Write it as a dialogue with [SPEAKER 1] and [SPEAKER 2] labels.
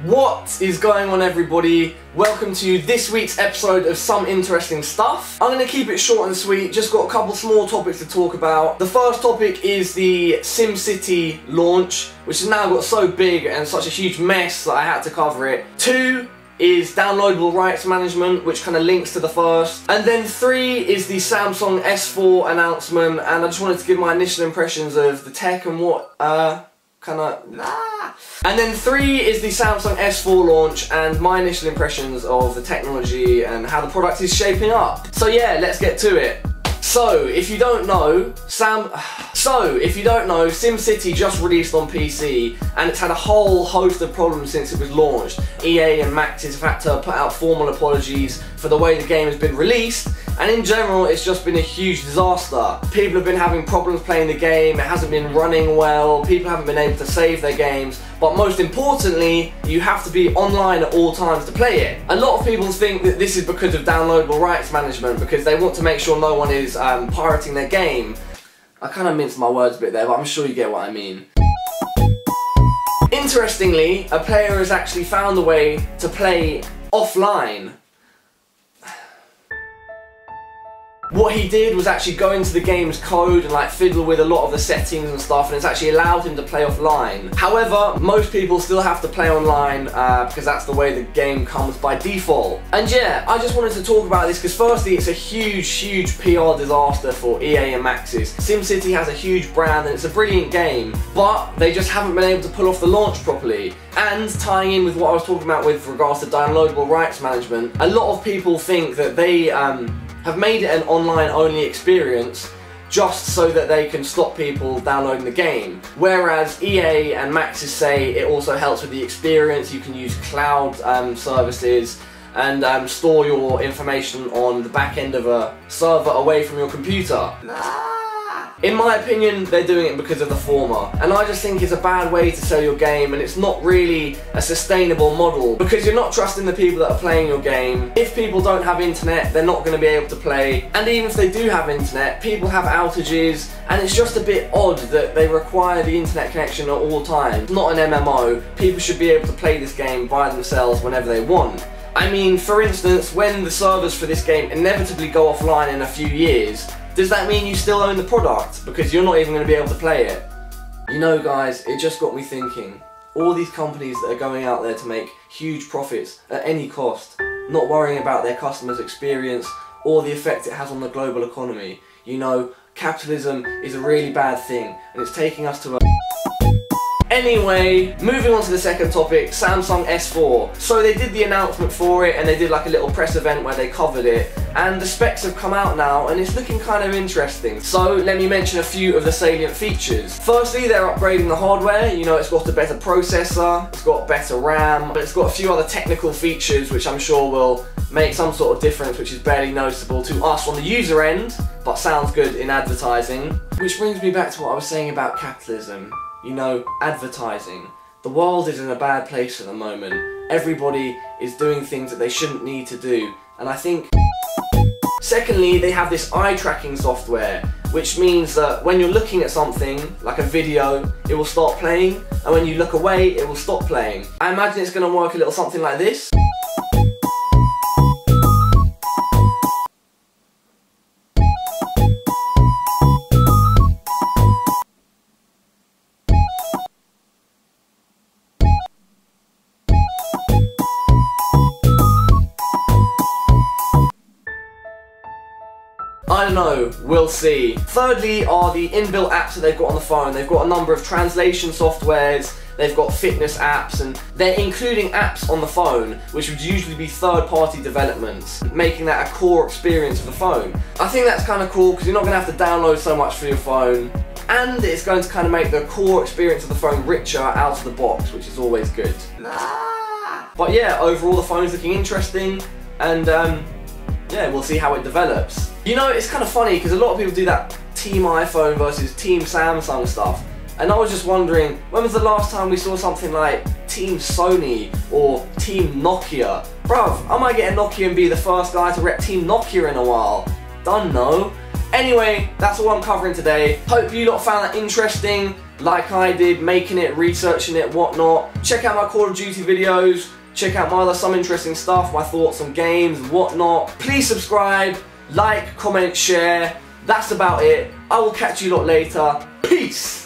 [SPEAKER 1] What is going on, everybody? Welcome to this week's episode of Some Interesting Stuff. I'm going to keep it short and sweet, just got a couple small topics to talk about. The first topic is the SimCity launch, which has now got so big and such a huge mess that I had to cover it. 2 is downloadable rights management, which kind of links to the first. And then 3 is the Samsung S4 announcement, and I just wanted to give my initial impressions of the tech and what, And then 3 is the Samsung S4 launch and my initial impressions of the technology and how the product is shaping up. So yeah, let's get to it. So, if you don't know, SimCity just released on PC and it's had a whole host of problems since it was launched. EA and Maxis have had to put out formal apologies for the way the game has been released, and in general it's just been a huge disaster. People have been having problems playing the game, it hasn't been running well, people haven't been able to save their games, but most importantly, you have to be online at all times to play it. A lot of people think that this is because of downloadable rights management, because they want to make sure no one is pirating their game. I kind of minced my words a bit there, but I'm sure you get what I mean. Interestingly, a player has actually found a way to play offline. What he did was actually go into the game's code and like fiddle with a lot of the settings and stuff, and it's actually allowed him to play offline. However, most people still have to play online because that's the way the game comes by default. And yeah, I just wanted to talk about this because firstly, it's a huge PR disaster for EA and Maxis. SimCity has a huge brand and it's a brilliant game, but they just haven't been able to pull off the launch properly. And tying in with what I was talking about with regards to downloadable rights management, a lot of people think that they have made it an online-only experience just so that they can stop people downloading the game. Whereas EA and Maxis say it also helps with the experience. You can use cloud services and store your information on the back end of a server away from your computer. In my opinion, they're doing it because of the former, and I just think it's a bad way to sell your game, and it's not really a sustainable model because you're not trusting the people that are playing your game. If people don't have internet, they're not going to be able to play, and even if they do have internet, people have outages, and it's just a bit odd that they require the internet connection at all times. Not an MMO. People should be able to play this game by themselves whenever they want. I mean, for instance, when the servers for this game inevitably go offline in a few years, does that mean you still own the product? Because you're not even going to be able to play it. You know guys, it just got me thinking. All these companies that are going out there to make huge profits at any cost, not worrying about their customers' experience or the effect it has on the global economy. You know, capitalism is a really bad thing and it's taking us to a... Anyway, moving on to the second topic, Samsung S4. So they did the announcement for it and they did like a little press event where they covered it, and the specs have come out now and it's looking kind of interesting. So let me mention a few of the salient features. Firstly, they're upgrading the hardware. You know, it's got a better processor, it's got better RAM, but it's got a few other technical features which I'm sure will make some sort of difference, which is barely noticeable to us on the user end, but sounds good in advertising. Which brings me back to what I was saying about capitalism. You know, advertising. The world is in a bad place at the moment. Everybody is doing things that they shouldn't need to do, and I think... Secondly, they have this eye tracking software, which means that when you're looking at something, like a video, it will start playing, and when you look away, it will stop playing. I imagine it's going to work a little something like this. I don't know, we'll see. Thirdly are the inbuilt apps that they've got on the phone. They've got a number of translation softwares, they've got fitness apps, and they're including apps on the phone, which would usually be third-party developments, making that a core experience of the phone. I think that's kind of cool because you're not going to have to download so much for your phone, and it's going to kind of make the core experience of the phone richer out of the box, which is always good. But yeah, overall the phone's looking interesting, and yeah, we'll see how it develops. You know, it's kind of funny because a lot of people do that Team iPhone versus Team Samsung stuff, and I was just wondering, when was the last time we saw something like Team Sony or Team Nokia? Bruv, I might get a Nokia and be the first guy to rep Team Nokia in a while. Don't know. Anyway, that's all I'm covering today. Hope you lot found that interesting. like I did, making it, researching it, whatnot. Check out my Call of Duty videos, check out my other some interesting stuff, my thoughts on games, whatnot. Please subscribe, like, comment, share. That's about it. I will catch you lot later. Peace!